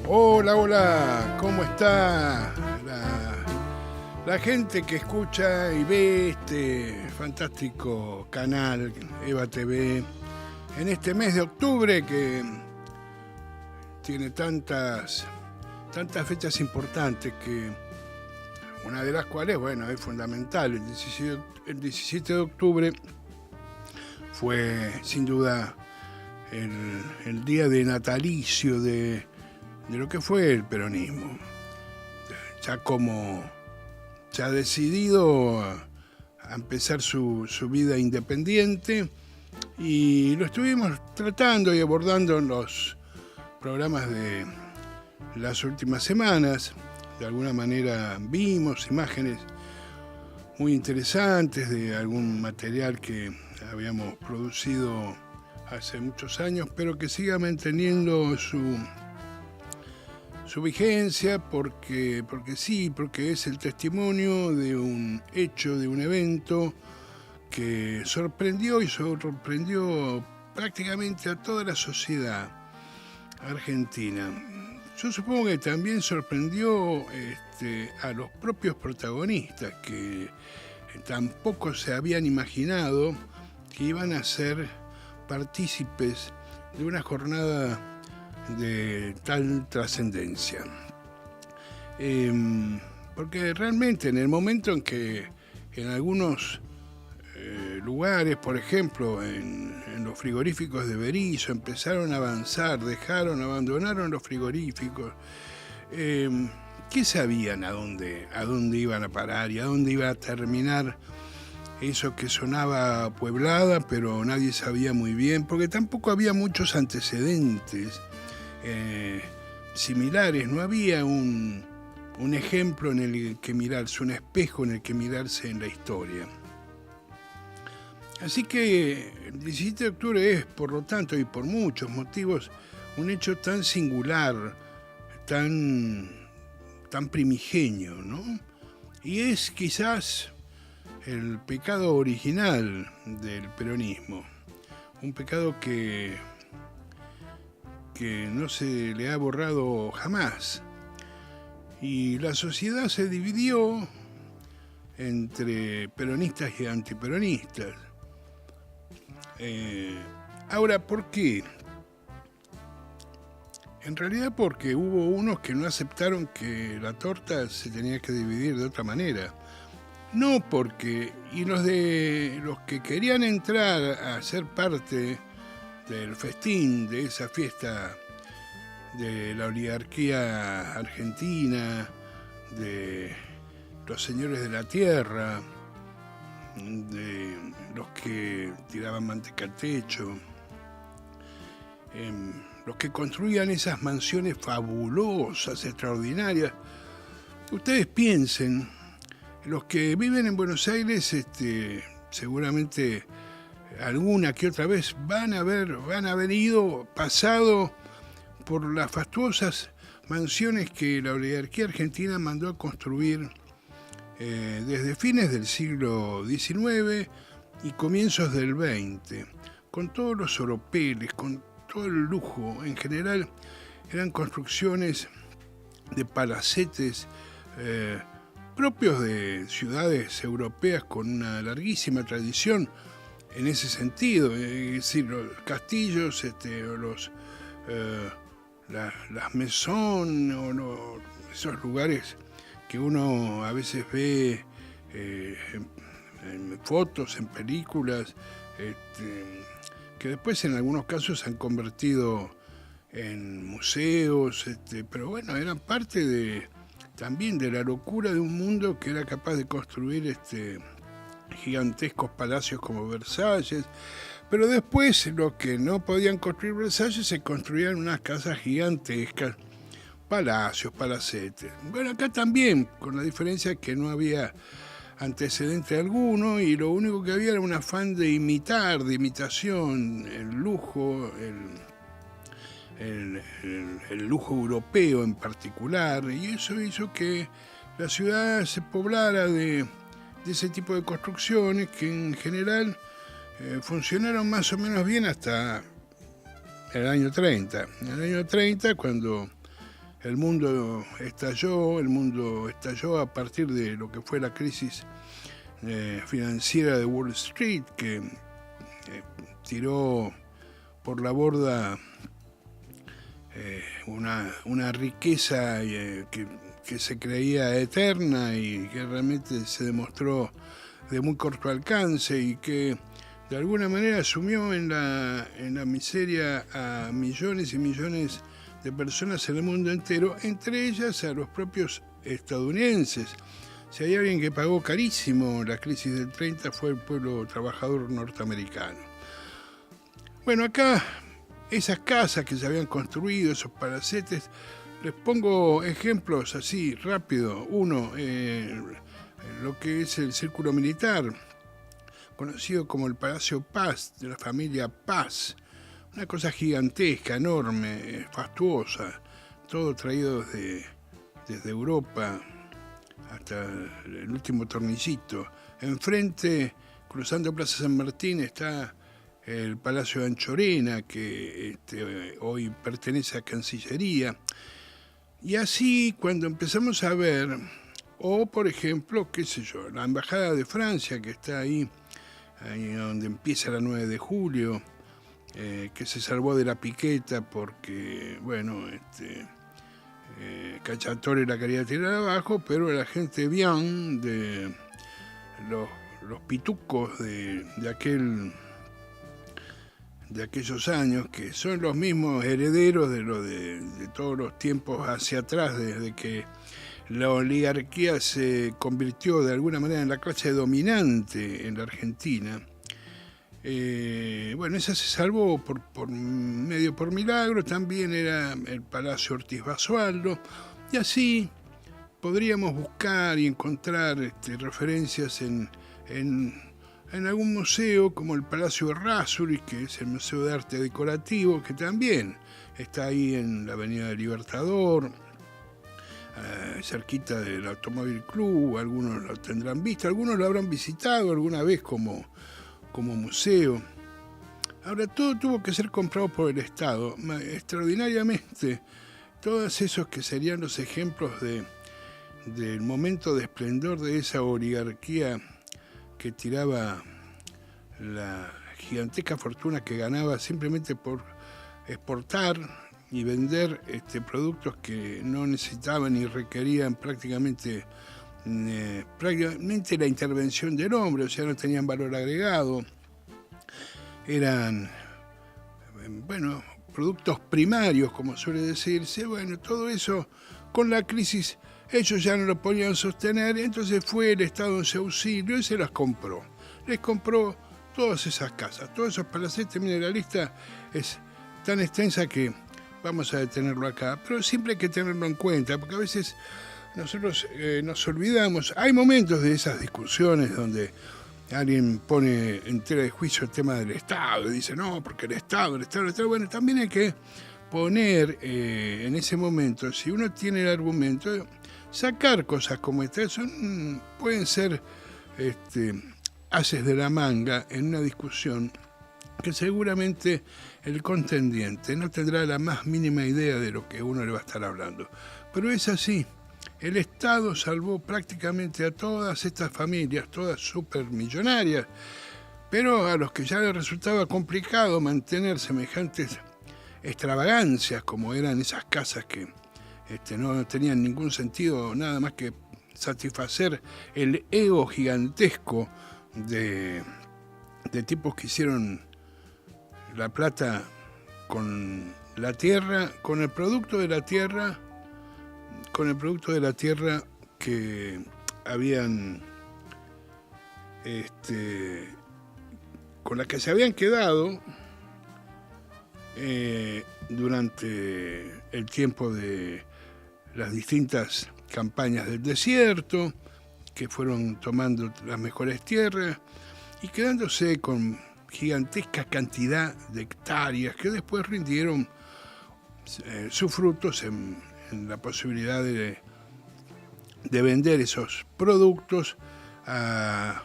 Hola, hola, ¿cómo está la gente que escucha y ve este fantástico canal Eva TV en este mes de octubre que tiene tantas fechas importantes, que una de las cuales, bueno, es fundamental? El 17 de octubre fue sin duda el día de natalicio de lo que fue el peronismo. Ya como se ha decidido a empezar su vida independiente, y lo estuvimos tratando y abordando en los programas de las últimas semanas. De alguna manera vimos imágenes muy interesantes de algún material que habíamos producido hace muchos años, pero que siga manteniendo su vigencia, porque es el testimonio de un hecho, de un evento que sorprendió prácticamente a toda la sociedad argentina. Yo supongo que también sorprendió a los propios protagonistas, que tampoco se habían imaginado que iban a ser partícipes de una jornada de tal trascendencia. Porque realmente en el momento en que en algunos lugares, por ejemplo en los frigoríficos de Berisso, empezaron a avanzar, abandonaron los frigoríficos, ¿qué sabían a dónde iban a parar y a dónde iba a terminar eso que sonaba Pueblada, pero nadie sabía muy bien, porque tampoco había muchos antecedentes similares? No había un ejemplo en el que mirarse, un espejo en el que mirarse en la historia. Así que el 17 de octubre es, por lo tanto, y por muchos motivos, un hecho tan singular, tan primigenio, ¿no? Y es quizás el pecado original del peronismo, un pecado que no se le ha borrado jamás. Y la sociedad se dividió entre peronistas y antiperonistas. Ahora, ¿por qué? En realidad porque hubo unos que no aceptaron que la torta se tenía que dividir de otra manera. No porque... Y los que querían entrar a ser parte del festín, de esa fiesta de la oligarquía argentina, de los señores de la tierra, de los que tiraban manteca al techo, los que construían esas mansiones fabulosas, extraordinarias. Ustedes piensen, los que viven en Buenos Aires, seguramente alguna que otra vez van a haber pasado por las fastuosas mansiones que la oligarquía argentina mandó a construir desde fines del siglo XIX y comienzos del XX, con todos los oropeles, con todo el lujo. En general eran construcciones de palacetes propios de ciudades europeas con una larguísima tradición en ese sentido, es decir, los castillos, las maisons, esos lugares que uno a veces ve en fotos, en películas, que después en algunos casos se han convertido en museos, pero bueno, eran parte también de la locura de un mundo que era capaz de construir gigantescos palacios como Versalles. Pero después, los que no podían construir Versalles, se construían unas casas gigantescas, palacios, palacetes. Bueno, acá también, con la diferencia que no había antecedente alguno, y lo único que había era un afán de imitación, el lujo, el lujo europeo en particular, y eso hizo que la ciudad se poblara de ese tipo de construcciones que en general funcionaron más o menos bien hasta el año 30. En el año 30, cuando el mundo estalló a partir de lo que fue la crisis financiera de Wall Street, que tiró por la borda una riqueza que se creía eterna y que realmente se demostró de muy corto alcance y que de alguna manera sumió en la miseria a millones y millones de personas en el mundo entero, entre ellas a los propios estadounidenses. Si hay alguien que pagó carísimo la crisis del 30 fue el pueblo trabajador norteamericano. Bueno, acá esas casas que se habían construido, esos palacetes, les pongo ejemplos así, rápido. Uno, lo que es el círculo militar, conocido como el Palacio Paz, de la familia Paz. Una cosa gigantesca, enorme, fastuosa, todo traído desde Europa hasta el último tornillito. Enfrente, cruzando Plaza San Martín, está el Palacio de Anchorena, que hoy pertenece a Cancillería. Y así, cuando empezamos a ver, o por ejemplo, qué sé yo, la Embajada de Francia, que está ahí donde empieza la 9 de julio, que se salvó de la piqueta porque, bueno, Cacciatore la quería tirar abajo, pero la gente bien de los pitucos de aquellos años, que son los mismos herederos de todos los tiempos hacia atrás, desde que la oligarquía se convirtió de alguna manera en la clase dominante en la Argentina. Bueno, esa se salvó por milagro. También era el Palacio Ortiz Basualdo, y así podríamos buscar y encontrar referencias en algún museo, como el Palacio Errázuriz, que es el Museo de Arte Decorativo, que también está ahí en la Avenida del Libertador, cerquita del Automóvil Club. Algunos lo tendrán visto, algunos lo habrán visitado alguna vez como museo. Ahora, todo tuvo que ser comprado por el Estado. Extraordinariamente, todos esos que serían los ejemplos del momento de esplendor de esa oligarquía que tiraba la gigantesca fortuna que ganaba simplemente por exportar y vender productos que no necesitaban ni requerían prácticamente la intervención del hombre, o sea, no tenían valor agregado, eran, bueno, productos primarios, como suele decirse. Bueno, todo eso con la crisis ellos ya no lo podían sostener, entonces fue el Estado en su auxilio y se las compró. Les compró todas esas casas, todos esos palacetes. Mire, la lista es tan extensa que vamos a detenerlo acá, pero siempre hay que tenerlo en cuenta, porque a veces nosotros nos olvidamos. Hay momentos de esas discusiones donde alguien pone en tela de juicio el tema del Estado y dice, no, porque el Estado. Bueno, también hay que poner en ese momento, si uno tiene el argumento, sacar cosas como estas. Pueden ser haces de la manga en una discusión que seguramente el contendiente no tendrá la más mínima idea de lo que uno le va a estar hablando. Pero es así. El Estado salvó prácticamente a todas estas familias, todas supermillonarias, pero a los que ya les resultaba complicado mantener semejantes extravagancias como eran esas casas que no tenían ningún sentido, nada más que satisfacer el ego gigantesco de tipos que hicieron la plata con la tierra, con el producto de la tierra, que habían, con la que se habían quedado durante el tiempo de las distintas campañas del desierto, que fueron tomando las mejores tierras y quedándose con gigantesca cantidad de hectáreas que después rindieron sus frutos en la posibilidad de vender esos productos a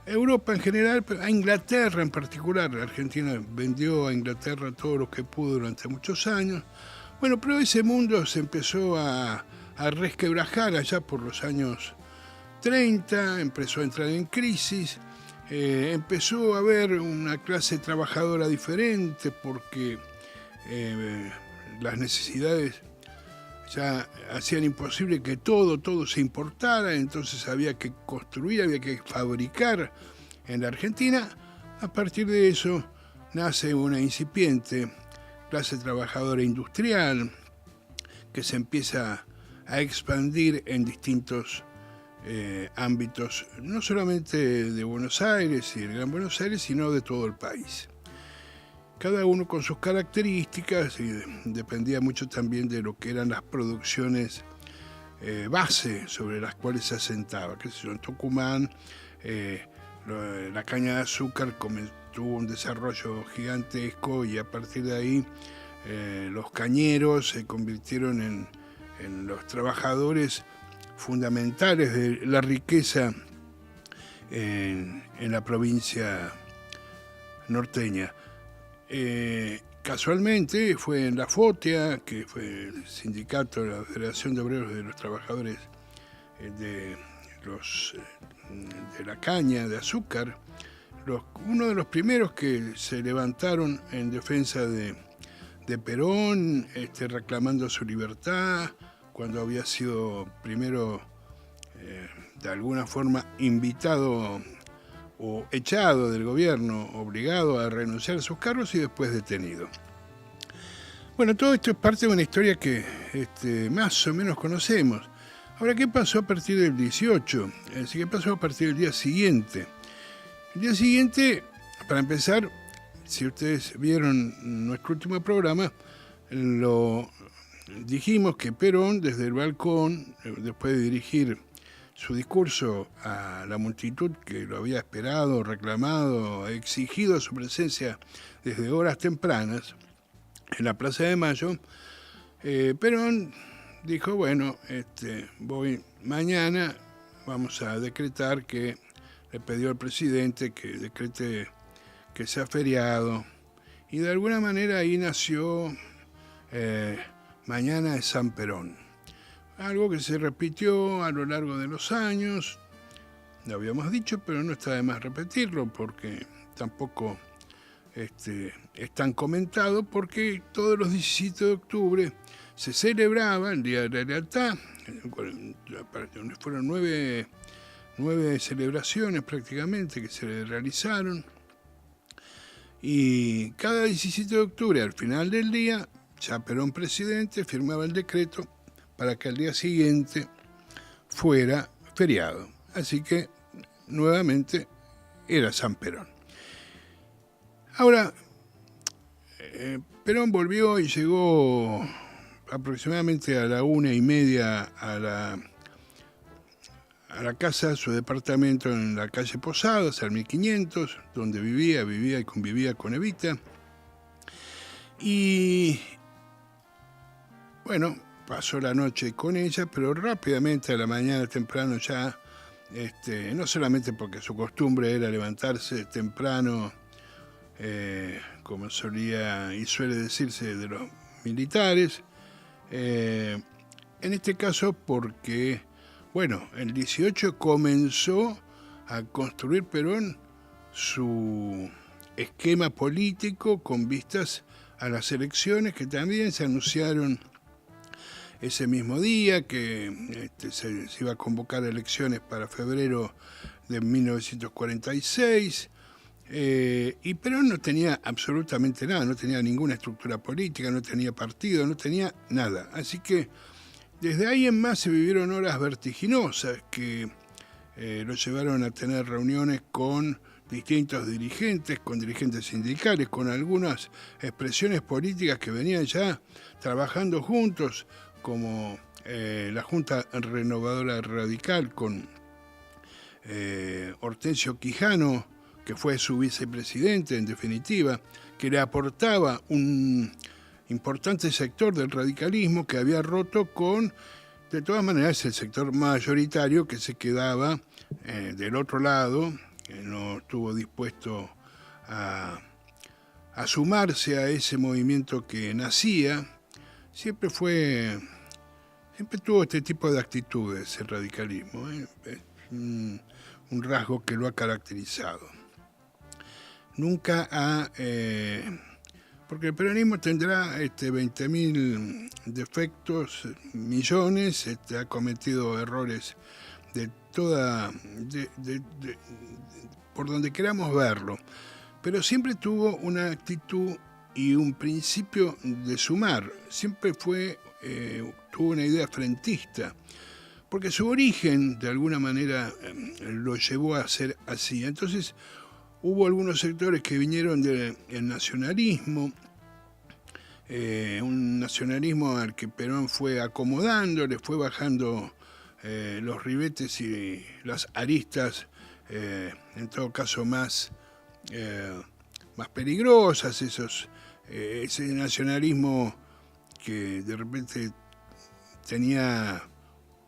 Europa en general, pero a Inglaterra en particular. La Argentina vendió a Inglaterra todo lo que pudo durante muchos años, Bueno, pero ese mundo se empezó a resquebrajar allá por los años 30, empezó a entrar en crisis, empezó a haber una clase trabajadora diferente porque las necesidades ya hacían imposible que todo se importara, entonces había que construir, había que fabricar en la Argentina. A partir de eso nace una incipiente clase trabajadora industrial que se empieza a expandir en distintos ámbitos, no solamente de Buenos Aires y del Gran Buenos Aires, sino de todo el país. Cada uno con sus características y dependía mucho también de lo que eran las producciones base sobre las cuales se asentaba. Que en Tucumán la caña de azúcar tuvo un desarrollo gigantesco y a partir de ahí los cañeros se convirtieron en los trabajadores fundamentales de la riqueza en la provincia norteña. Casualmente fue en la FOTEA, que fue el sindicato de la Federación de Obreros de los Trabajadores de la caña de azúcar, uno de los primeros que se levantaron en defensa de Perón, reclamando su libertad, cuando había sido primero de alguna forma invitado o echado del gobierno, obligado a renunciar a sus cargos y después detenido. Bueno, todo esto es parte de una historia que más o menos conocemos. Ahora, ¿qué pasó a partir del 18? ¿Qué pasó a partir del día siguiente? El día siguiente, para empezar, si ustedes vieron nuestro último programa, lo dijimos que Perón, desde el balcón, después de dirigir su discurso a la multitud que lo había esperado, reclamado, exigido su presencia desde horas tempranas en la Plaza de Mayo, Perón dijo, bueno, voy mañana, vamos a decretar que le pidió al presidente que decrete que sea feriado, y de alguna manera ahí nació Mañana de San Perón. Algo que se repitió a lo largo de los años, lo habíamos dicho, pero no está de más repetirlo porque tampoco es tan comentado, porque todos los 17 de octubre se celebraba el Día de la Lealtad. Fueron nueve celebraciones prácticamente que se realizaron, y cada 17 de octubre, al final del día, ya Perón presidente firmaba el decreto para que al día siguiente fuera feriado. Así que, nuevamente, era San Perón. Ahora, Perón volvió y llegó aproximadamente a la 1:30 a la casa, a su departamento en la calle Posadas, al 1500, donde vivía y convivía con Evita. Y, bueno, pasó la noche con ella, pero rápidamente a la mañana temprano ya, no solamente porque su costumbre era levantarse temprano, como solía y suele decirse de los militares, en este caso porque, bueno, el 18 comenzó a construir Perón su esquema político con vistas a las elecciones que también se anunciaron ese mismo día, que se iba a convocar elecciones para febrero de 1946, y Perón no tenía absolutamente nada, no tenía ninguna estructura política, no tenía partido, no tenía nada. Así que desde ahí en más se vivieron horas vertiginosas que lo llevaron a tener reuniones con distintos dirigentes, con dirigentes sindicales, con algunas expresiones políticas que venían ya trabajando juntos, como la Junta Renovadora Radical con Hortensio Quijano, que fue su vicepresidente en definitiva, que le aportaba un importante sector del radicalismo que había roto con, de todas maneras, el sector mayoritario que se quedaba del otro lado, que no estuvo dispuesto a sumarse a ese movimiento que nacía, siempre tuvo este tipo de actitudes el radicalismo, ¿eh? Es un rasgo que lo ha caracterizado. Nunca ha... porque el peronismo tendrá 20.000 defectos, millones, ha cometido errores de toda... por donde queramos verlo, pero siempre tuvo una actitud y un principio de sumar, siempre tuvo una idea frentista, porque su origen de alguna manera lo llevó a ser así. Entonces hubo algunos sectores que vinieron del nacionalismo, un nacionalismo al que Perón fue acomodando, le fue bajando los ribetes y las aristas, en todo caso más peligrosas, ese nacionalismo que de repente tenía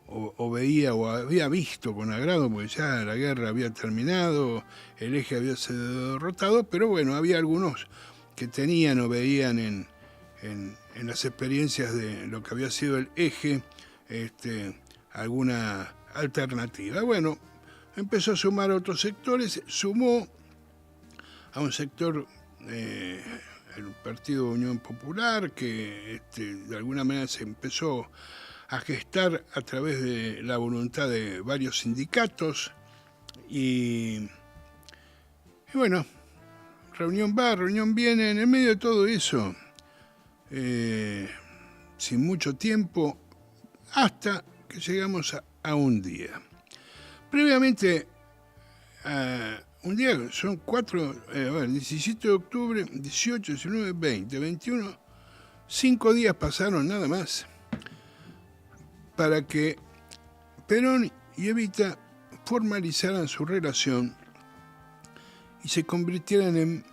o veía o había visto con agrado, porque ya la guerra había terminado, el eje había sido derrotado, pero bueno, había algunos que tenían o veían en las experiencias de lo que había sido el eje alguna alternativa. Bueno, empezó a sumar a otros sectores, sumó a un sector, el Partido Unión Popular, que de alguna manera se empezó a gestar a través de la voluntad de varios sindicatos y bueno, reunión va, reunión viene, en el medio de todo eso, sin mucho tiempo, hasta que llegamos a un día. Previamente, un día son 17 de octubre, 18, 19, 20, 21, 5 días pasaron nada más para que Perón y Evita formalizaran su relación y se convirtieran en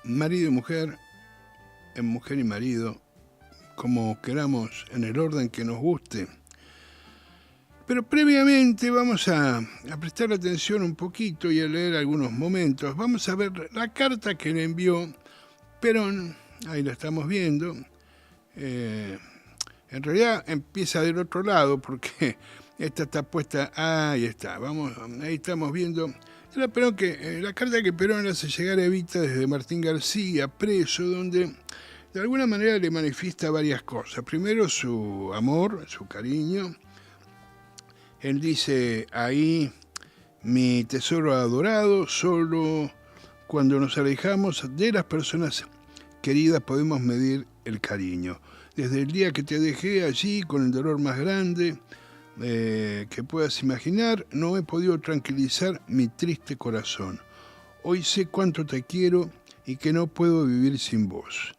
marido y mujer, en mujer y marido, como queramos, en el orden que nos guste. Pero previamente vamos a prestar atención un poquito y a leer algunos momentos. Vamos a ver la carta que le envió Perón, ahí la estamos viendo. En realidad empieza del otro lado porque esta está puesta, ahí está, ahí estamos viendo la carta que Perón le hace llegar a Evita desde Martín García, preso, donde de alguna manera le manifiesta varias cosas. Primero su amor, su cariño. Él dice ahí: mi tesoro adorado, solo cuando nos alejamos de las personas queridas podemos medir el cariño. Desde el día que te dejé allí con el dolor más grande que puedas imaginar, no he podido tranquilizar mi triste corazón. Hoy sé cuánto te quiero y que no puedo vivir sin vos.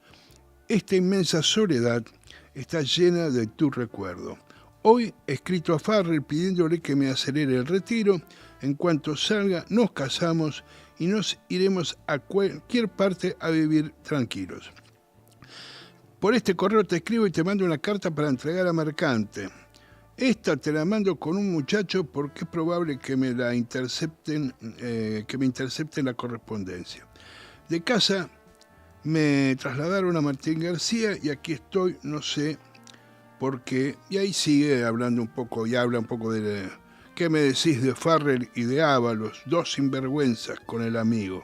Esta inmensa soledad está llena de tu recuerdo. Hoy he escrito a Farrell pidiéndole que me acelere el retiro. En cuanto salga, nos casamos y nos iremos a cualquier parte a vivir tranquilos. Por este correo te escribo y te mando una carta para entregar a Mercante. Esta te la mando con un muchacho porque es probable que me intercepten la correspondencia. De casa me trasladaron a Martín García y aquí estoy, no sé por qué. Y ahí sigue hablando un poco y habla un poco de qué me decís de Farrell y de Ábalos, dos sinvergüenzas con el amigo.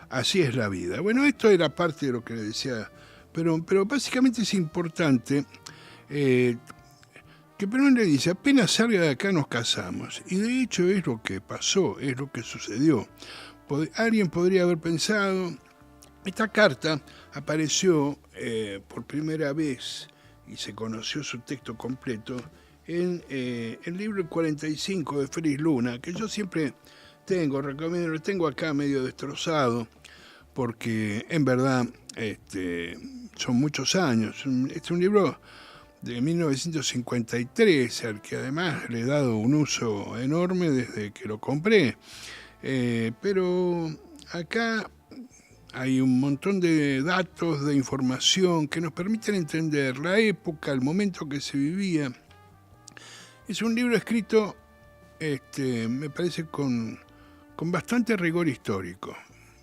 Así es la vida. Bueno, esto era parte de lo que le decía, pero básicamente es importante que Perón le dice: apenas salga de acá nos casamos. Y de hecho es lo que pasó, es lo que sucedió. Alguien podría haber pensado, esta carta apareció por primera vez y se conoció su texto completo en el libro 45 de Félix Luna, que yo siempre recomiendo, lo tengo acá medio destrozado, porque en verdad son muchos años. Es un libro de 1953, al que además le he dado un uso enorme desde que lo compré. Pero acá hay un montón de datos, de información que nos permiten entender la época, el momento que se vivía. Es un libro escrito, me parece, con bastante rigor histórico.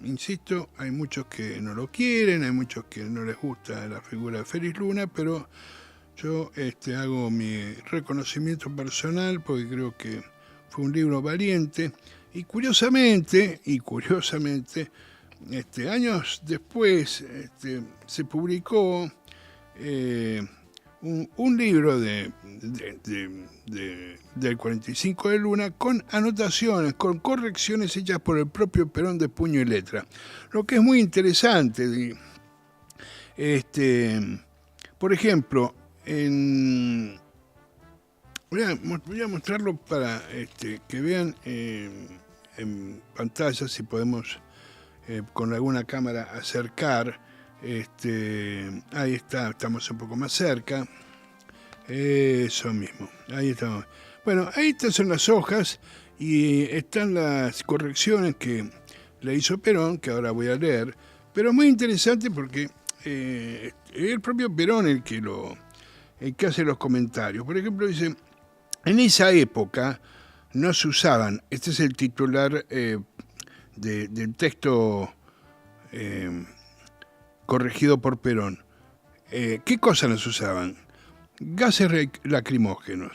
insisto, hay muchos que no lo quieren, hay muchos que no les gusta la figura de Félix Luna, pero yo hago mi reconocimiento personal porque creo que fue un libro valiente y curiosamente, años después se publicó un libro del 45 de Luna con anotaciones, con correcciones hechas por el propio Perón de puño y letra. Lo que es muy interesante. Por ejemplo, voy a mostrarlo para que vean en pantalla, si podemos con alguna cámara acercar. Ahí está, estamos un poco más cerca. Eso mismo, ahí estamos. Bueno, ahí estas son las hojas y están las correcciones que le hizo Perón, que ahora voy a leer. Pero es muy interesante porque es el propio Perón el que hace los comentarios. Por ejemplo, dice: en esa época no se usaban, este es el titular del texto corregido por Perón. ¿Qué cosas nos usaban? Gases lacrimógenos.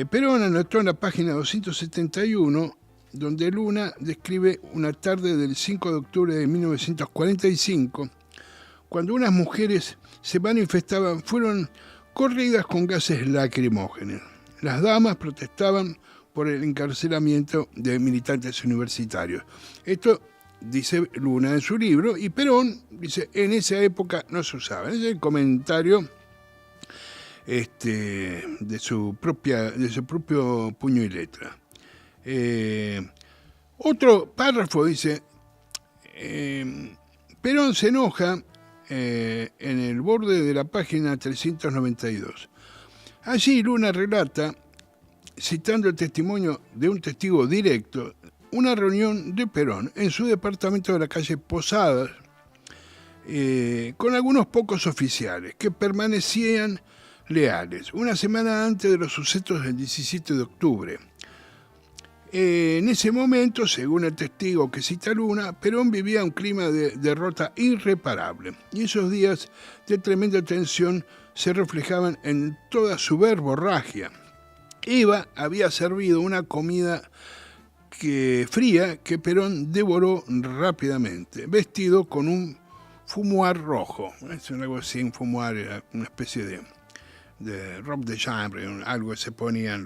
Perón anotó en la página 271, donde Luna describe una tarde del 5 de octubre de 1945, cuando unas mujeres se manifestaban, fueron corridas con gases lacrimógenos. Las damas protestaban por el encarcelamiento de militantes universitarios. Esto dice Luna en su libro, y Perón dice: en esa época no se usaba. Ese es el comentario de su propio puño y letra. Otro párrafo dice: Perón se enoja en el borde de la página 392. Allí Luna relata, citando el testimonio de un testigo directo, una reunión de Perón en su departamento de la calle Posadas, con algunos pocos oficiales que permanecían leales, una semana antes de los sucesos del 17 de octubre. En ese momento, según el testigo que cita Luna, Perón vivía un clima de derrota irreparable, y esos días de tremenda tensión se reflejaban en toda su verborragia. Eva había servido una comida fría que Perón devoró rápidamente, vestido con un fumoir rojo. Es algo así, un fumoir era una especie de robe de chambre, algo que se ponían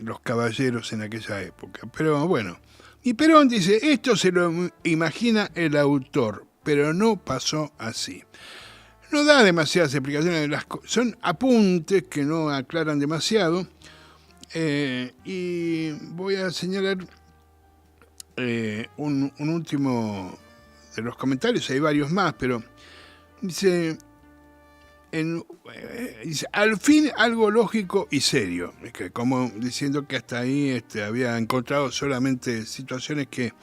los caballeros en aquella época. Pero bueno, y Perón dice: esto se lo imagina el autor, pero no pasó así. No da demasiadas explicaciones, son apuntes que no aclaran demasiado, y voy a señalar un último de los comentarios. Hay varios más, pero dice: al fin algo lógico y serio, como diciendo que hasta ahí había encontrado solamente situaciones que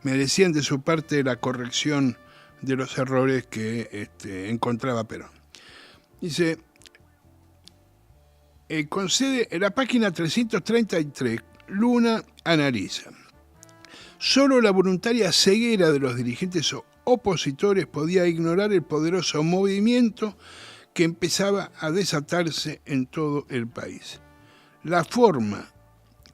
merecían de su parte la corrección de los errores que encontraba Perón. Dice: concede en la página 333, Luna analiza: solo la voluntaria ceguera de los dirigentes opositores podía ignorar el poderoso movimiento que empezaba a desatarse en todo el país. La forma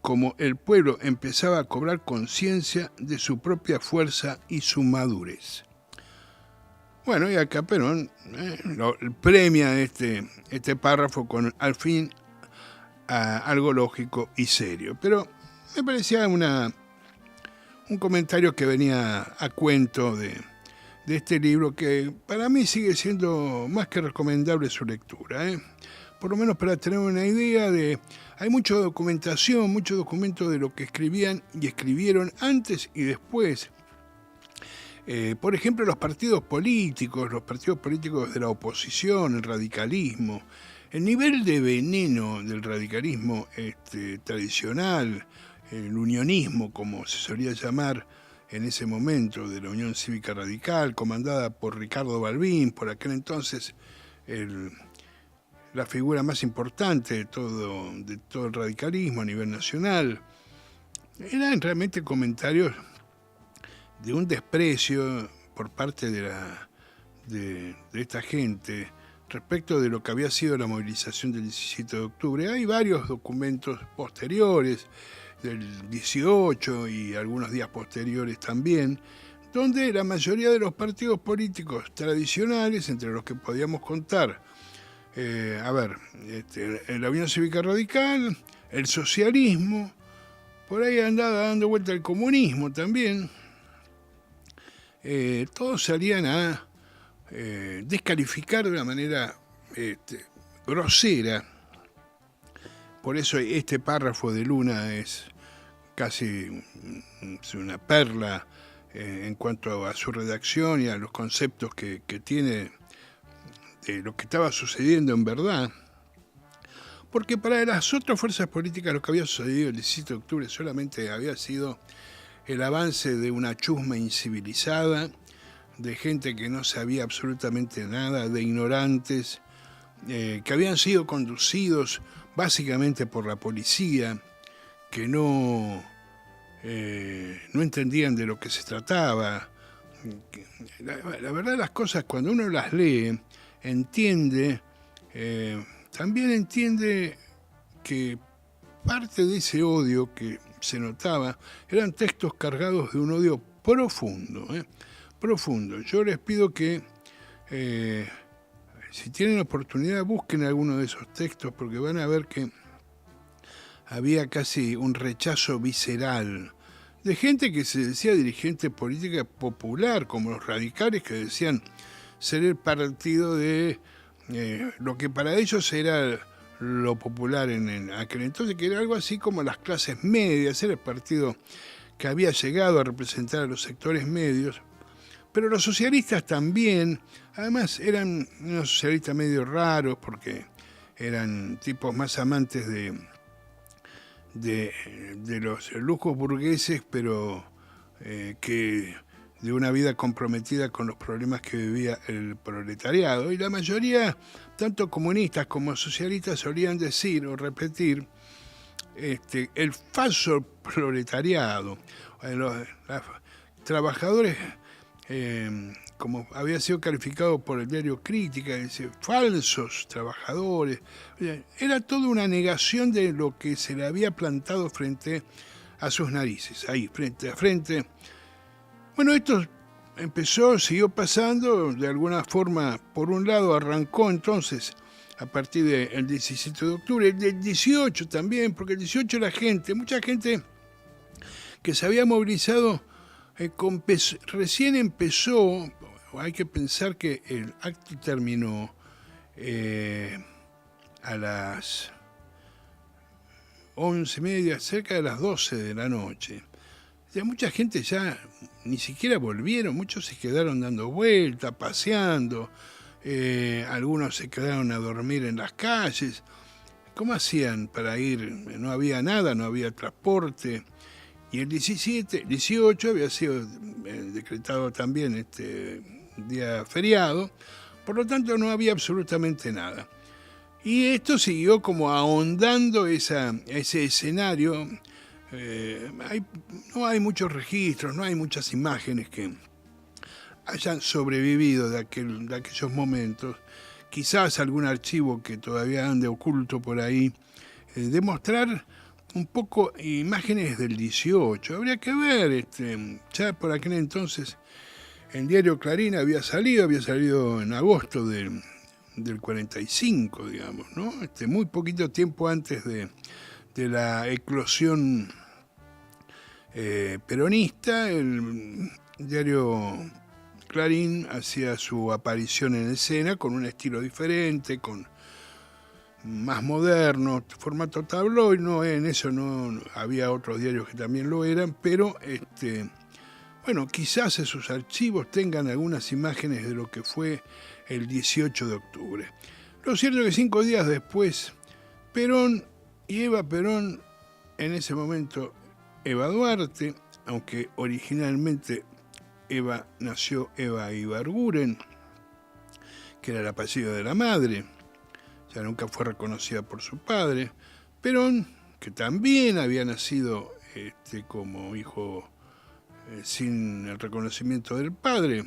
como el pueblo empezaba a cobrar conciencia de su propia fuerza y su madurez. Bueno, y acá Perón premia este párrafo con al fin algo lógico y serio. Pero me parecía un comentario que venía a cuento de este libro, que para mí sigue siendo más que recomendable su lectura, por lo menos para tener una idea de... Hay mucha documentación, mucho documento de lo que escribían y escribieron antes y después. Por ejemplo, los partidos políticos de la oposición, el radicalismo, el nivel de veneno del radicalismo tradicional, el unionismo, como se solía llamar en ese momento, de la Unión Cívica Radical, comandada por Ricardo Balbín, por aquel entonces la figura más importante de todo el radicalismo a nivel nacional. Eran realmente comentarios de un desprecio por parte de esta gente respecto de lo que había sido la movilización del 17 de octubre. Hay varios documentos posteriores, del 18 y algunos días posteriores también, donde la mayoría de los partidos políticos tradicionales, entre los que podíamos contar, la Unión Cívica Radical, el socialismo, por ahí andaba dando vuelta el comunismo también, todos salían a descalificar de una manera grosera. Por eso este párrafo de Luna es casi una perla en cuanto a su redacción y a los conceptos que tiene de lo que estaba sucediendo en verdad. Porque para las otras fuerzas políticas lo que había sucedido el 17 de octubre solamente había sido el avance de una chusma incivilizada, de gente que no sabía absolutamente nada, de ignorantes, que habían sido conducidos básicamente por la policía, que no entendían de lo que se trataba. La verdad, las cosas, cuando uno las lee, entiende, también entiende que parte de ese odio que se notaba eran textos cargados de un odio profundo, profundo. Yo les pido que si tienen oportunidad busquen alguno de esos textos, porque van a ver que había casi un rechazo visceral de gente que se decía dirigente política popular, como los radicales, que decían ser el partido de lo que para ellos era lo popular en aquel entonces, que era algo así como las clases medias, era el partido que había llegado a representar a los sectores medios. Pero los socialistas también, además eran unos socialistas medio raros, porque eran tipos más amantes de los lujos burgueses, pero que de una vida comprometida con los problemas que vivía el proletariado. Y la mayoría, tanto comunistas como socialistas, solían decir o repetir el falso proletariado. Los trabajadores, como había sido calificado por el diario Crítica, dice, falsos trabajadores. Era toda una negación de lo que se le había plantado frente a sus narices, ahí, frente a frente. Bueno, esto empezó, siguió pasando, de alguna forma, por un lado arrancó entonces a partir del 17 de octubre, el del 18 también, porque el 18 mucha gente que se había movilizado, recién empezó, hay que pensar que el acto terminó a las 11:30, cerca de las 12 de la noche. Ya mucha gente ya ni siquiera volvieron, muchos se quedaron dando vueltas, paseando, algunos se quedaron a dormir en las calles. ¿Cómo hacían para ir? No había nada, no había transporte. Y el 18 había sido decretado también este día feriado, por lo tanto no había absolutamente nada. Y esto siguió como ahondando ese escenario. No hay muchos registros, no hay muchas imágenes que hayan sobrevivido de aquellos momentos. Quizás algún archivo que todavía ande oculto por ahí. Demostrar un poco imágenes del 18. Habría que ver, ya por aquel entonces el diario Clarín había salido en agosto del 45, digamos, ¿no? Muy poquito tiempo antes de la eclosión peronista. El diario Clarín hacía su aparición en escena con un estilo diferente, con más moderno, formato tabloide. No, en eso no había otros diarios que también lo eran, pero bueno, quizás esos archivos tengan algunas imágenes de lo que fue el 18 de octubre. Lo cierto es que 5 días después, Perón y Eva Perón, en ese momento Eva Duarte, aunque originalmente nació Eva Ibarguren, que era el apellido de la madre, ya nunca fue reconocida por su padre. Perón, que también había nacido como hijo sin el reconocimiento del padre.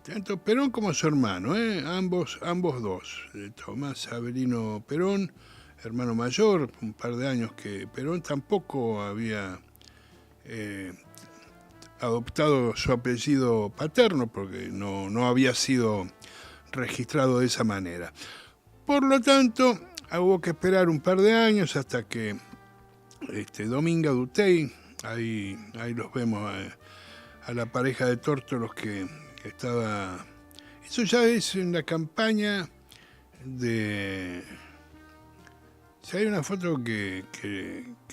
Tanto Perón como su hermano, ambos dos. Tomás Avelino Perón, hermano mayor, un par de años que Perón, tampoco había adoptado su apellido paterno porque no había sido registrado de esa manera. Por lo tanto, hubo que esperar un par de años hasta que Dominga Duteil, ahí los vemos a la pareja de tórtolos que estaba... Eso ya es en la campaña de... Si hay una foto que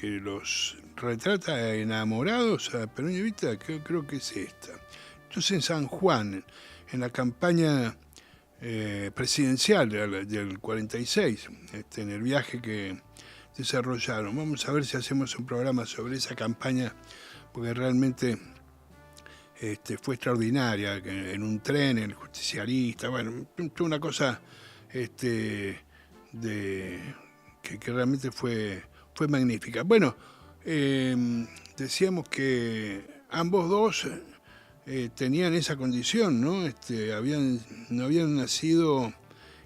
los retrata enamorados a Perón y Evita, creo que es esta. Entonces en San Juan, en la campaña presidencial del 46, en el viaje que desarrollaron. Vamos a ver si hacemos un programa sobre esa campaña, porque realmente fue extraordinaria, en un tren, el justicialista, bueno, una cosa que realmente fue magnífica. Bueno, decíamos que ambos dos tenían esa condición, ¿no? No habían nacido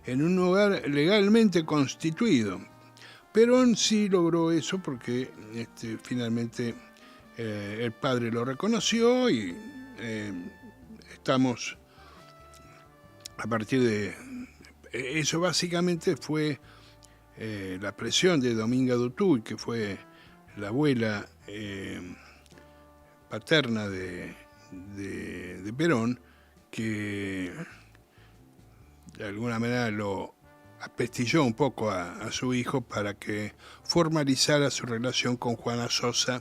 en un hogar legalmente constituido. Perón sí logró eso porque finalmente el padre lo reconoció y estamos a partir de... Eso básicamente fue la presión de Dominga Duteil, que fue la abuela paterna de Perón, que de alguna manera lo apestilló un poco a su hijo para que formalizara su relación con Juana Sosa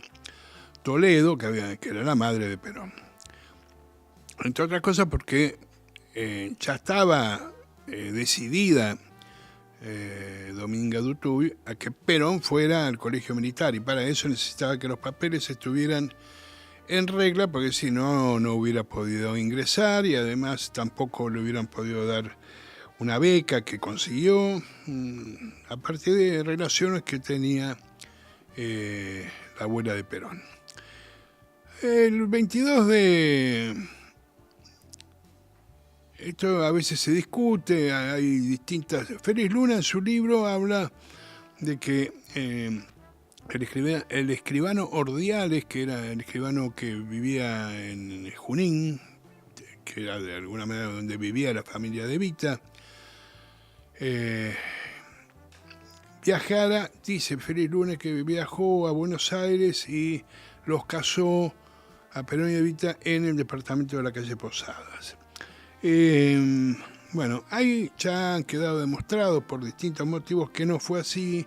Toledo, que era la madre de Perón. Entre otras cosas porque ya estaba decidida Dominga Duteil a que Perón fuera al colegio militar, y para eso necesitaba que los papeles estuvieran en regla, porque si no hubiera podido ingresar, y además tampoco le hubieran podido dar una beca que consiguió a partir de relaciones que tenía la abuela de Perón. El 22 de... Esto a veces se discute, hay distintas... Félix Luna en su libro habla de que el escribano Ordiales, que era el escribano que vivía en Junín, que era de alguna manera donde vivía la familia de Evita, viajara, dice Félix Luna, que viajó a Buenos Aires y los casó a Perón y Evita en el departamento de la calle Posadas. Bueno, ahí ya han quedado demostrados por distintos motivos que no fue así,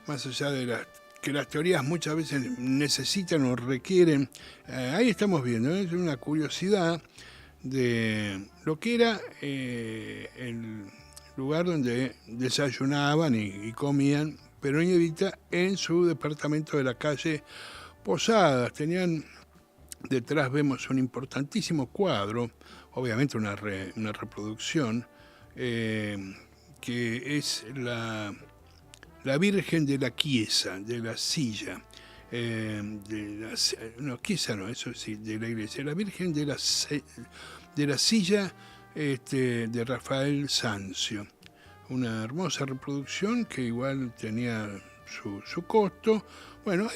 más allá de que las teorías muchas veces necesitan o requieren. Ahí estamos viendo, es una curiosidad de lo que era el lugar donde desayunaban y comían Perón y Evita en su departamento de la calle Posadas. Tenían, detrás vemos un importantísimo cuadro, obviamente una reproducción, que es la Virgen de la Chiesa, de la Silla, Chiesa no, eso sí, de la iglesia, la Virgen de la Silla de Rafael Sanzio. Una hermosa reproducción que igual tenía su costo. Bueno,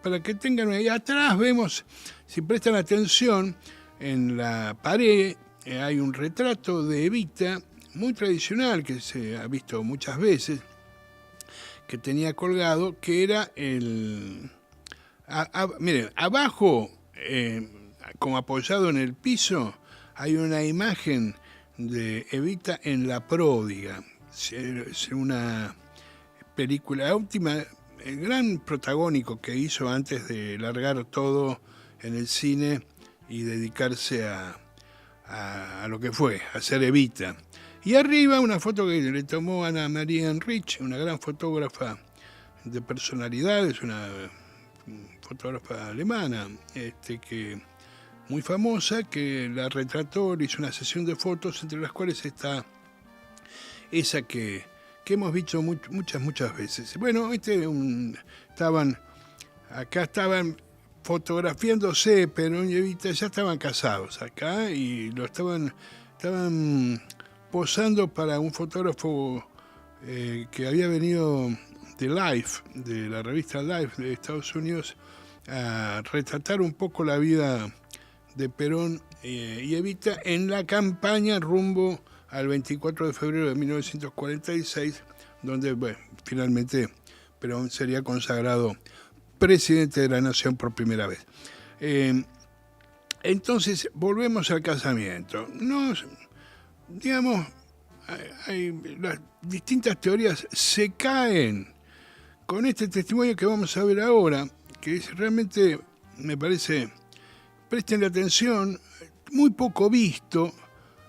para que tengan ahí atrás vemos, si prestan atención, en la pared hay un retrato de Evita muy tradicional que se ha visto muchas veces, que tenía colgado, que era miren, abajo, como apoyado en el piso, hay una imagen de Evita en La Pródiga. Es una película última, el gran protagónico que hizo antes de largar todo en el cine y dedicarse a lo que fue, a ser Evita. Y arriba una foto que le tomó Ana María Enrich, una gran fotógrafa de personalidades, una fotógrafa alemana, que muy famosa, que la retrató, le hizo una sesión de fotos, entre las cuales está esa que hemos visto muchas veces. Bueno, acá estaban fotografiándose. Perón y Evita ya estaban casados acá y lo estaban posando para un fotógrafo que había venido de Life, de la revista Life de Estados Unidos, a retratar un poco la vida de Perón y Evita en la campaña rumbo al 24 de febrero de 1946, donde finalmente Perón sería consagrado presidente de la nación por primera vez. Entonces, volvemos al casamiento. Digamos, las distintas teorías se caen con este testimonio que vamos a ver ahora, que es realmente, me parece, presten atención, muy poco visto.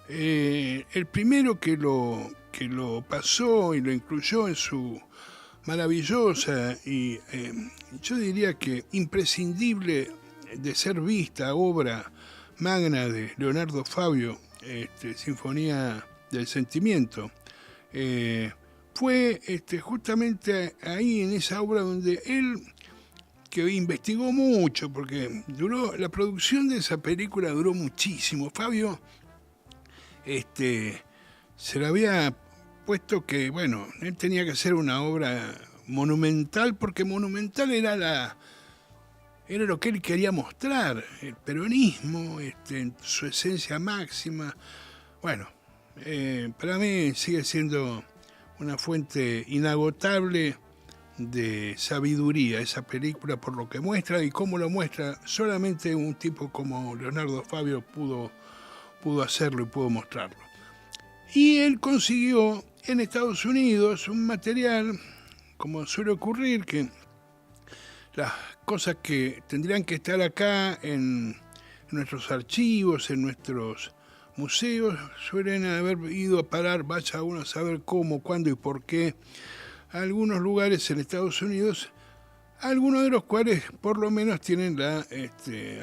El primero que lo pasó y lo incluyó en su maravillosa y yo diría que imprescindible de ser vista obra magna de Leonardo Fabio, Sinfonía del Sentimiento, fue justamente ahí en esa obra donde él, que investigó mucho, porque la producción de esa película duró muchísimo. Fabio se le había puesto que, él tenía que hacer una obra monumental, porque monumental era lo que él quería mostrar, el peronismo en su esencia máxima. Para mí sigue siendo una fuente inagotable de sabiduría esa película, por lo que muestra y cómo lo muestra. Solamente un tipo como Leonardo Fabio pudo hacerlo y pudo mostrarlo. Y él consiguió en Estados Unidos un material, como suele ocurrir, que las cosas que tendrían que estar acá en nuestros archivos, en nuestros museos, suelen haber ido a parar, vaya uno a saber cómo, cuándo y por qué, a algunos lugares en Estados Unidos, algunos de los cuales por lo menos tienen la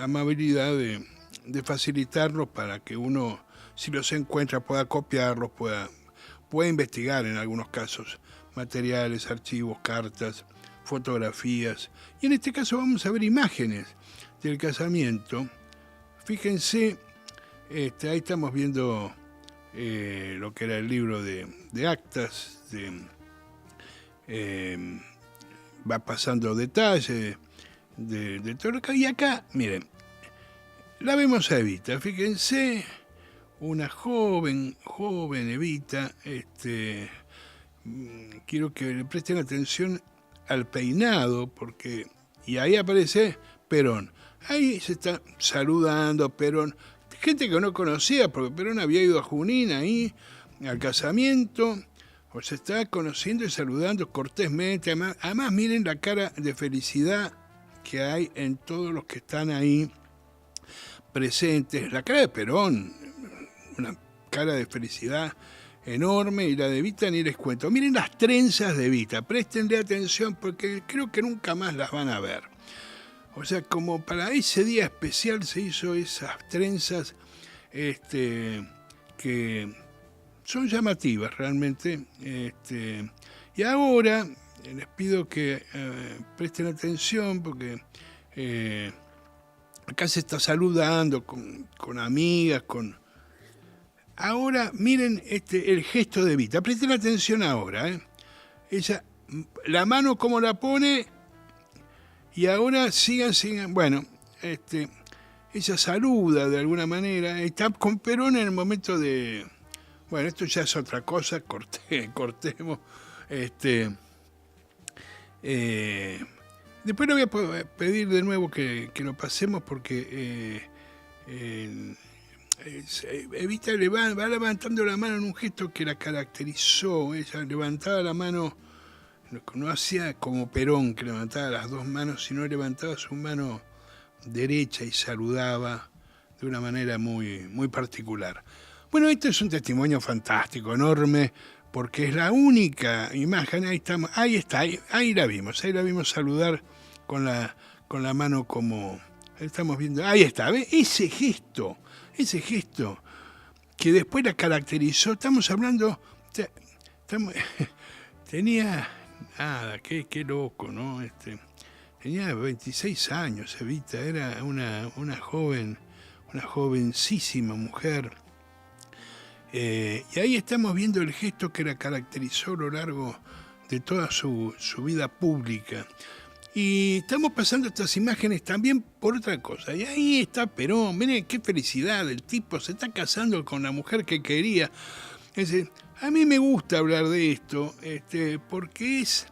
amabilidad de facilitarlos para que uno, si los encuentra, pueda copiarlos, pueda investigar en algunos casos materiales, archivos, cartas, fotografías. Y en este caso vamos a ver imágenes del casamiento. Fíjense, ahí estamos viendo lo que era el libro de actas, va pasando detalles de todo lo que hay acá. Miren, la vemos a Evita, fíjense, una joven Evita. Quiero que le presten atención al peinado, porque y ahí aparece Perón. Ahí se está saludando Perón, gente que no conocía, porque Perón había ido a Junín ahí al casamiento. O se está conociendo y saludando cortésmente. Además, miren la cara de felicidad que hay en todos los que están ahí presentes. La cara de Perón, una cara de felicidad enorme, y la de Evita ni les cuento. Miren las trenzas de Evita, préstenle atención porque creo que nunca más las van a ver. O sea, como para ese día especial se hizo esas trenzas que son llamativas realmente. Y ahora les pido que presten atención porque acá se está saludando con amigas, Ahora miren el gesto de Evita, presten atención ahora. Ella, la mano como la pone, y ahora sigan. Bueno, ella saluda de alguna manera, está con Perón en el momento de... Bueno, esto ya es otra cosa, cortemos. Después le voy a pedir de nuevo que lo pasemos porque Evita va levantando la mano en un gesto que la caracterizó. Ella levantaba la mano, no hacía como Perón, que levantaba las dos manos, sino levantaba su mano derecha y saludaba de una manera muy, muy particular. Bueno, esto es un testimonio fantástico, enorme, porque es la única imagen. Ahí la vimos saludar con la mano como estamos viendo. Ahí está, ¿ves? Ese gesto que después la caracterizó. Estamos hablando, tenía nada, qué loco, ¿no? tenía 26 años, Evita, era una jovencísima mujer. Y ahí estamos viendo el gesto que la caracterizó a lo largo de toda su vida pública. Y estamos pasando estas imágenes también por otra cosa. Y ahí está Perón, miren qué felicidad, el tipo se está casando con la mujer que quería. Es decir, a mí me gusta hablar de esto, porque es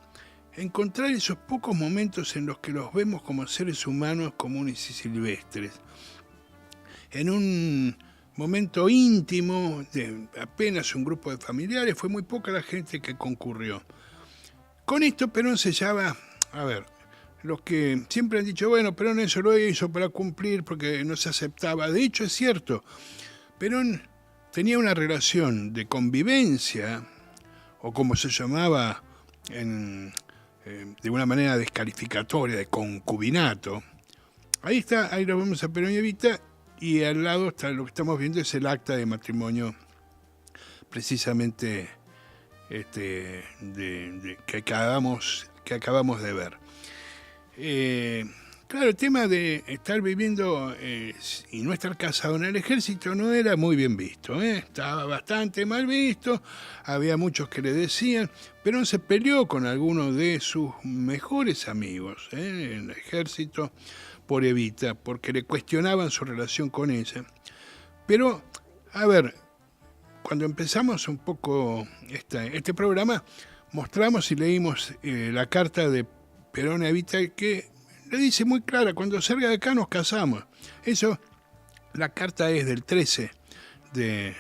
encontrar esos pocos momentos en los que los vemos como seres humanos comunes y silvestres. En un momento íntimo, de apenas un grupo de familiares, fue muy poca la gente que concurrió. Con esto Perón sellaba, los que siempre han dicho, bueno, Perón eso lo hizo para cumplir porque no se aceptaba. De hecho, es cierto, Perón tenía una relación de convivencia, o como se llamaba de una manera descalificatoria, de concubinato. Ahí lo vemos a Perón y Evita, y al lado está lo que estamos viendo, es el acta de matrimonio, precisamente que acabamos de ver. Claro, el tema de estar viviendo y no estar casado en el ejército no era muy bien visto, estaba bastante mal visto, había muchos que le decían. Perón se peleó con algunos de sus mejores amigos en el ejército por Evita, porque le cuestionaban su relación con ella. Pero, cuando empezamos un poco este programa, mostramos y leímos la carta de Perón a Evita, que le dice muy clara, cuando salga de acá nos casamos. Eso, la carta es del 13, de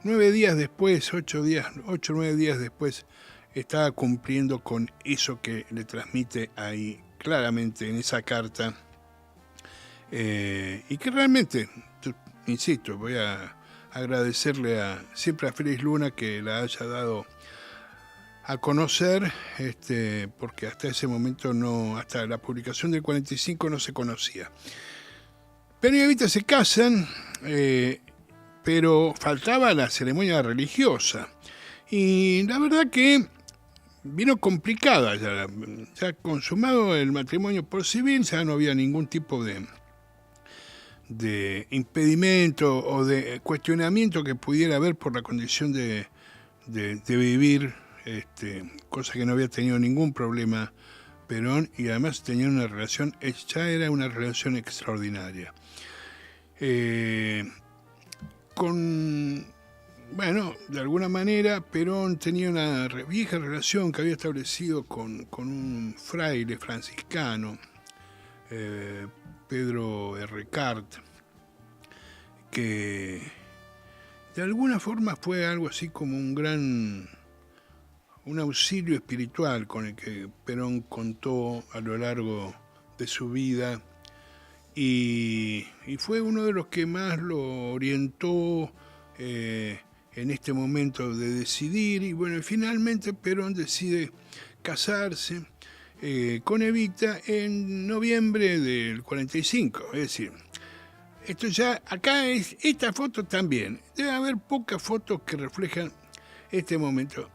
9 días después, 8 o 9 días después, estaba cumpliendo con eso que le transmite ahí claramente en esa carta. Y que realmente, insisto, voy a agradecerle siempre a Félix Luna que la haya dado a conocer, porque hasta ese momento hasta la publicación del 45 no se conocía. Perón y Evita se casan, pero faltaba la ceremonia religiosa. Y la verdad que vino complicada ya consumado el matrimonio por civil, ya no había ningún tipo de impedimento o de cuestionamiento que pudiera haber por la condición de vivir, cosa que no había tenido ningún problema Perón, y además tenían una relación, ya era una relación extraordinaria. De alguna manera Perón tenía una vieja relación que había establecido con un fraile franciscano, Pedro Errecart, que de alguna forma fue algo así como un auxilio espiritual con el que Perón contó a lo largo de su vida, y fue uno de los que más lo orientó en este momento de decidir. Y bueno, finalmente Perón decide casarse con Evita en noviembre del 45, es decir, esto ya, acá esta foto también, debe haber pocas fotos que reflejan este momento.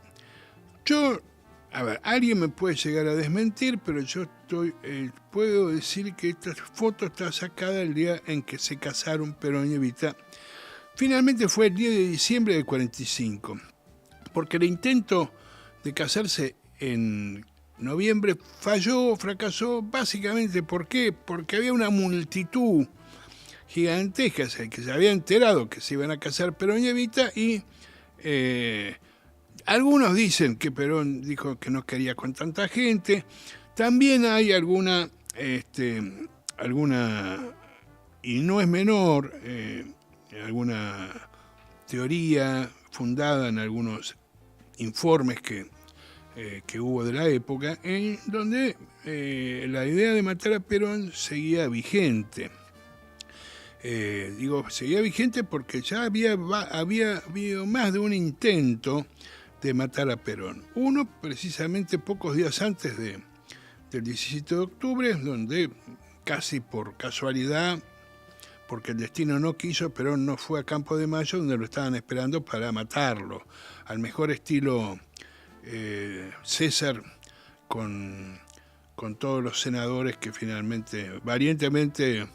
Alguien me puede llegar a desmentir, pero yo puedo decir que esta foto está sacada el día en que se casaron Perón y Evita. Finalmente fue el 10 de diciembre del 45, porque el intento de casarse en noviembre fracasó básicamente. ¿Por qué? Porque había una multitud gigantesca que se había enterado que se iban a casar Perón y Evita, y algunos dicen que Perón dijo que no quería con tanta gente. También hay alguna, y no es menor, alguna teoría fundada en algunos informes que hubo de la época, en donde la idea de matar a Perón seguía vigente. Seguía vigente porque ya había habido más de un intento de matar a Perón. Uno, precisamente pocos días antes del 17 de octubre, donde casi por casualidad, porque el destino no quiso, Perón no fue a Campo de Mayo, donde lo estaban esperando para matarlo, al mejor estilo César con con todos los senadores que finalmente, valientemente,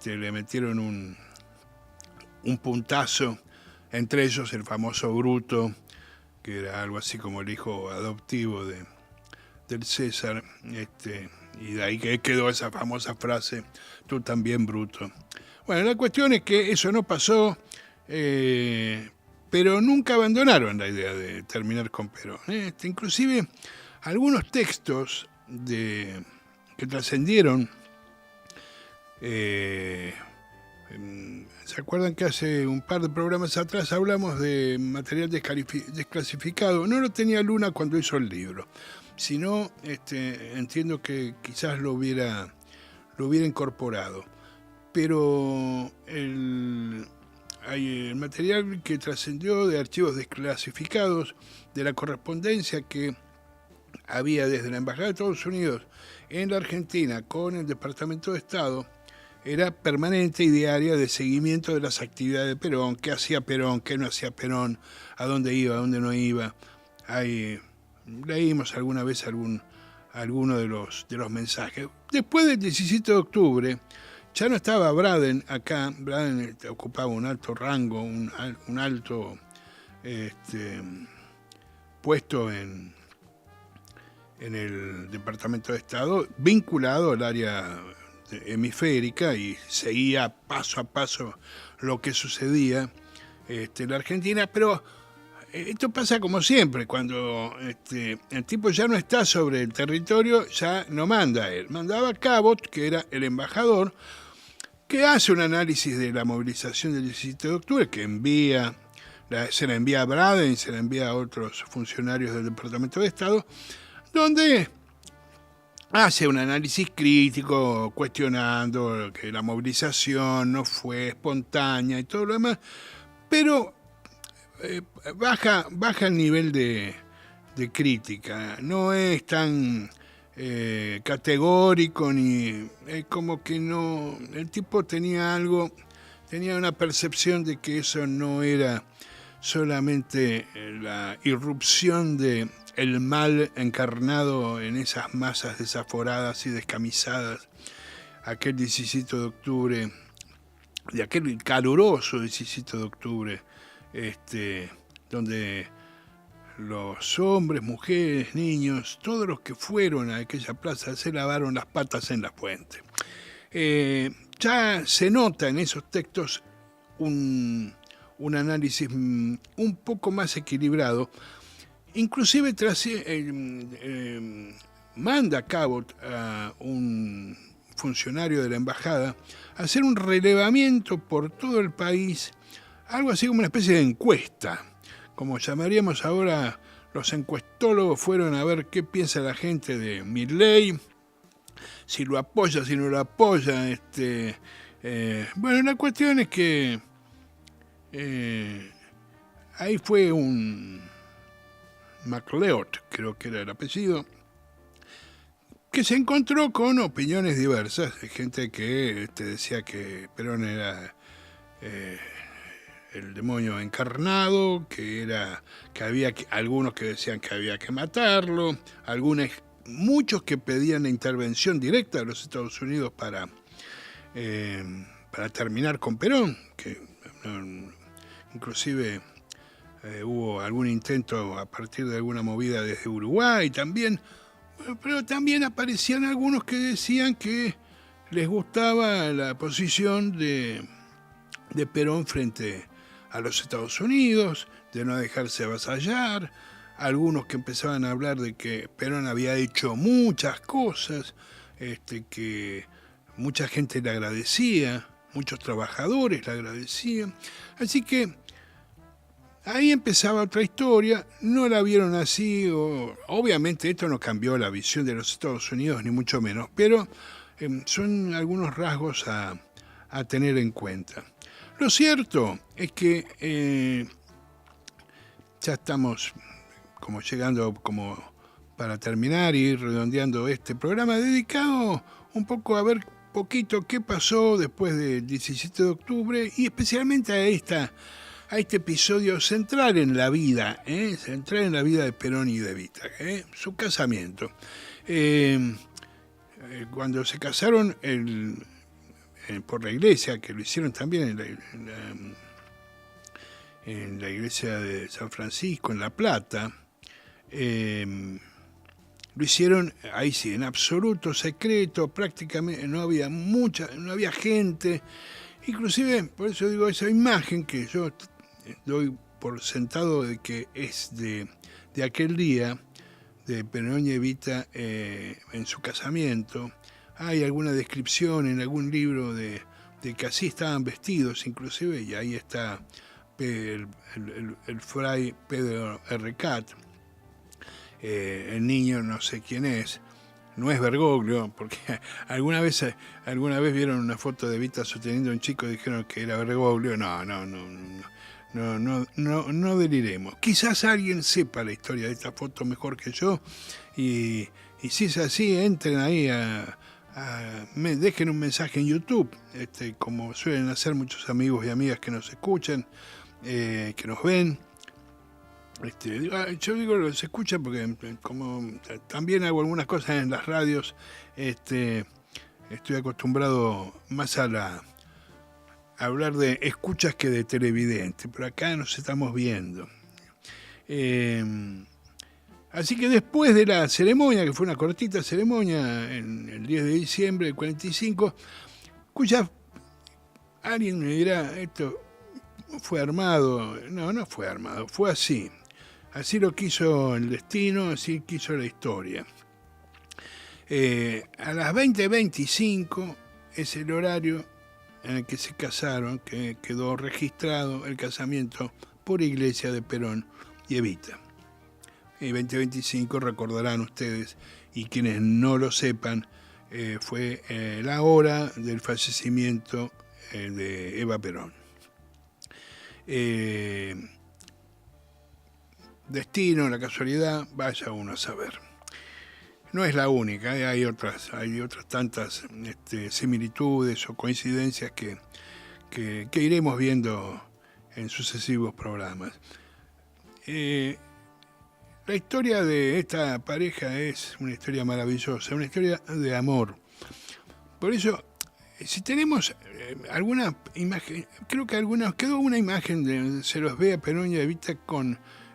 le metieron un puntazo, entre ellos el famoso Bruto, que era algo así como el hijo adoptivo del César, y de ahí que quedó esa famosa frase, tú también, Bruto. Bueno, la cuestión es que eso no pasó, pero nunca abandonaron la idea de terminar con Perón. Inclusive algunos textos que trascendieron, ¿se acuerdan que hace un par de programas atrás hablamos de material desclasificado? No lo tenía Luna cuando hizo el libro, sino entiendo que quizás lo hubiera incorporado. Pero el material que trascendió de archivos desclasificados, de la correspondencia que había desde la Embajada de Estados Unidos en la Argentina con el Departamento de Estado, era permanente y diaria de seguimiento de las actividades de Perón, qué hacía Perón, qué no hacía Perón, a dónde iba, a dónde no iba. Leímos alguna vez alguno de los mensajes. Después del 17 de octubre, ya no estaba Braden acá. Braden ocupaba un alto rango, un alto puesto en el Departamento de Estado, vinculado al área hemisférica, y seguía paso a paso lo que sucedía en la Argentina. Pero esto pasa como siempre, cuando el tipo ya no está sobre el territorio, ya no manda él. Mandaba a Cabot, que era el embajador, que hace un análisis de la movilización del 17 de octubre, que se la envía a Braden, se la envía a otros funcionarios del Departamento de Estado, donde hace un análisis crítico, cuestionando que la movilización no fue espontánea y todo lo demás, pero baja el nivel de crítica, no es tan categórico, ni como que no, el tipo tenía una percepción de que eso no era solamente la irrupción de el mal encarnado en esas masas desaforadas y descamisadas, aquel 17 de octubre, de aquel caluroso 17 de octubre, donde los hombres, mujeres, niños, todos los que fueron a aquella plaza se lavaron las patas en la fuente. Ya se nota en esos textos un análisis un poco más equilibrado. Inclusive manda a Cabot, a un funcionario de la embajada, a hacer un relevamiento por todo el país, algo así como una especie de encuesta, como llamaríamos ahora. Los encuestólogos fueron a ver qué piensa la gente de Milei, si lo apoya, si no lo apoya. Bueno, la cuestión es que ahí fue un MacLeod, creo que era el apellido, que se encontró con opiniones diversas, de gente que decía que Perón era el demonio encarnado, que había algunos que decían que había que matarlo, muchos que pedían la intervención directa de los Estados Unidos para terminar con Perón, que inclusive hubo algún intento a partir de alguna movida desde Uruguay también, pero también aparecían algunos que decían que les gustaba la posición de Perón frente a los Estados Unidos, de no dejarse avasallar, algunos que empezaban a hablar de que Perón había hecho muchas cosas, que mucha gente le agradecía, muchos trabajadores le agradecían, así que ahí empezaba otra historia. No la vieron así, obviamente esto no cambió la visión de los Estados Unidos, ni mucho menos, pero son algunos rasgos a tener en cuenta. Lo cierto es que ya estamos como llegando como para terminar y ir redondeando este programa dedicado un poco a ver poquito qué pasó después del 17 de octubre y especialmente a este episodio central en la vida, central en la vida de Perón y de Evita, su casamiento. cuando se casaron por la iglesia, que lo hicieron también en la iglesia de San Francisco, en La Plata, lo hicieron, ahí sí, en absoluto secreto, prácticamente no había gente, inclusive, por eso digo, esa imagen que yo doy por sentado de que es de aquel día, de Perón y Evita en su casamiento. Hay alguna descripción en algún libro de que así estaban vestidos, inclusive, y ahí está el fray Pedro Errecat, el niño no sé quién es, no es Bergoglio, porque alguna vez vieron una foto de Evita sosteniendo a un chico y dijeron que era Bergoglio. No deliremos. Quizás alguien sepa la historia de esta foto mejor que yo, y si es así, entren ahí dejen un mensaje en YouTube, como suelen hacer muchos amigos y amigas que nos escuchan, que nos ven. Yo digo los escuchan porque como también hago algunas cosas en las radios, estoy acostumbrado más a hablar de escuchas que de televidentes, pero acá nos estamos viendo. Así que después de la ceremonia, que fue una cortita ceremonia, en el 10 de diciembre del 45, cuya alguien me dirá, esto fue armado. No fue armado, fue así. Así lo quiso el destino, así quiso la historia. A las 20:25 es el horario en el que se casaron, que quedó registrado el casamiento por iglesia de Perón y Evita. Y 20:25, recordarán ustedes, y quienes no lo sepan, fue la hora del fallecimiento de Eva Perón. Destino, la casualidad, vaya uno a saber. No es la única, hay otras tantas similitudes o coincidencias que iremos viendo en sucesivos programas. La historia de esta pareja es una historia maravillosa, una historia de amor. Por eso, si tenemos alguna imagen, creo que quedó una imagen se los ve a Perón y a Evita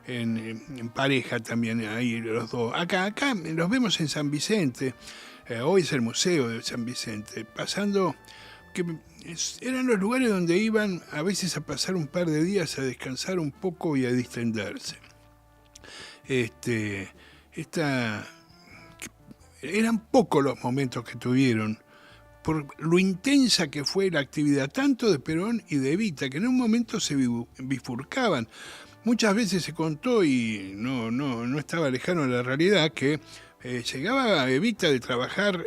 en pareja también, ahí los dos. Acá los vemos en San Vicente, hoy es el Museo de San Vicente, pasando, que eran los lugares donde iban a veces a pasar un par de días a descansar un poco y a distenderse. Eran pocos los momentos que tuvieron, por lo intensa que fue la actividad tanto de Perón y de Evita, que en un momento se bifurcaban. Muchas veces se contó, y no estaba lejano de la realidad, que llegaba Evita de trabajar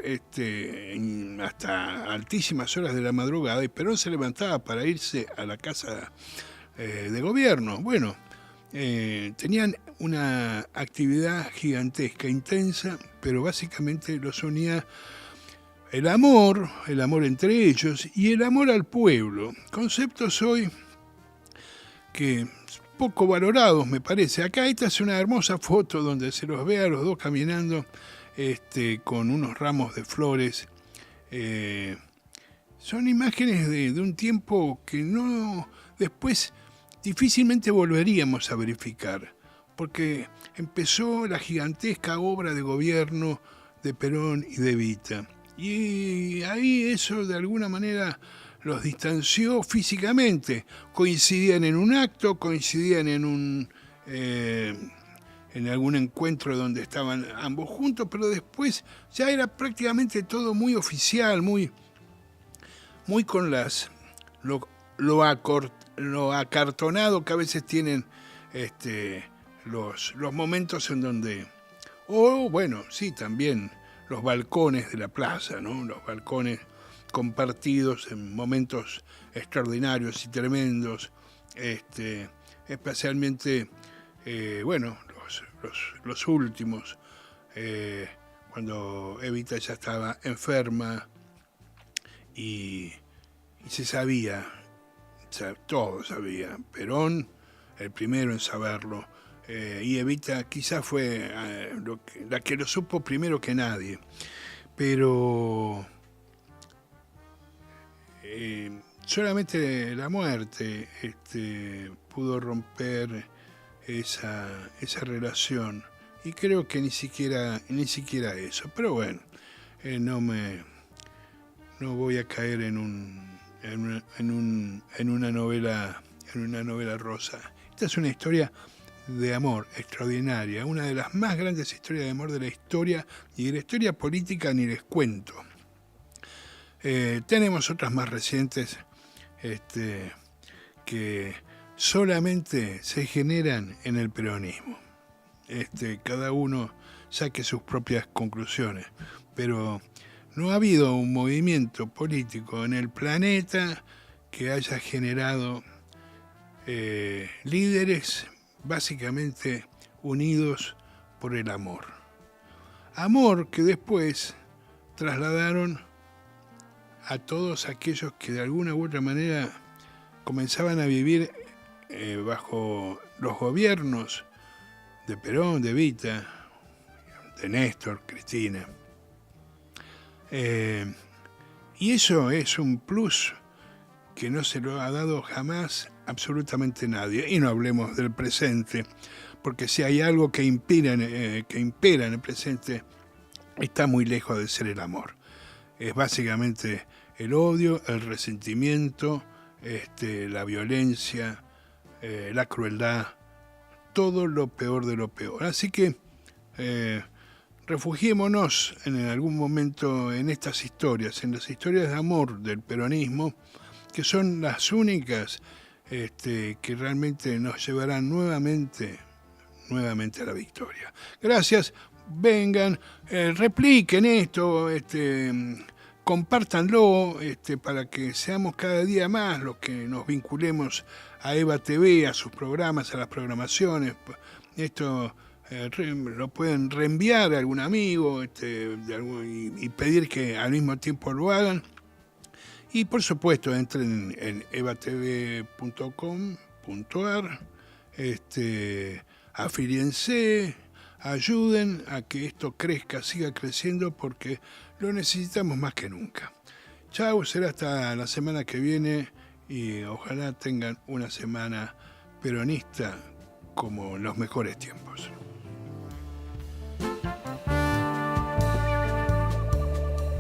hasta altísimas horas de la madrugada, y Perón se levantaba para irse a la casa de gobierno. Bueno, tenían una actividad gigantesca, intensa, pero básicamente los unía el amor entre ellos y el amor al pueblo. Conceptos hoy que poco valorados, me parece. Acá esta es una hermosa foto donde se los ve a los dos caminando con unos ramos de flores. Son imágenes de un tiempo que después difícilmente volveríamos a verificar, porque empezó la gigantesca obra de gobierno de Perón y de Evita. Y ahí eso de alguna manera los distanció físicamente. Coincidían en un acto, coincidían en algún encuentro donde estaban ambos juntos, pero después ya era prácticamente todo muy oficial, muy con lo acartonado que a veces tienen los momentos en donde, bueno, sí, también los balcones de la plaza, ¿no? Los balcones compartidos en momentos extraordinarios y tremendos, especialmente, los últimos, cuando Evita ya estaba enferma y se sabía, todo sabía, Perón el primero en saberlo, y Evita quizás fue la que lo supo primero que nadie. pero solamente la muerte pudo romper esa relación, y creo que ni siquiera eso, pero bueno, no voy a caer en una novela rosa. Esta es una historia de amor extraordinaria, una de las más grandes historias de amor de la historia, y de la historia política ni les cuento. Tenemos otras más recientes que solamente se generan en el peronismo. Cada uno saque sus propias conclusiones, pero no ha habido un movimiento político en el planeta que haya generado líderes básicamente unidos por el amor. Amor que después trasladaron a todos aquellos que de alguna u otra manera comenzaban a vivir bajo los gobiernos de Perón, de Evita, de Néstor, Cristina. Y eso es un plus que no se lo ha dado jamás absolutamente nadie. Y no hablemos del presente, porque si hay algo que impera en el presente, está muy lejos de ser el amor. Es básicamente el odio, el resentimiento, la violencia, la crueldad, todo lo peor de lo peor. Así que refugiémonos en algún momento en estas historias, en las historias de amor del peronismo, que son las únicas que realmente nos llevarán nuevamente a la victoria. Gracias, vengan, repliquen esto, compártanlo, para que seamos cada día más los que nos vinculemos a Eva TV, a sus programas, a las programaciones. Esto lo pueden reenviar a algún amigo y pedir que al mismo tiempo lo hagan. Y por supuesto entren en evatv.com.ar, afíliense, ayuden a que esto crezca, siga creciendo, porque lo necesitamos más que nunca. Chau, será hasta la semana que viene, y ojalá tengan una semana peronista como en los mejores tiempos.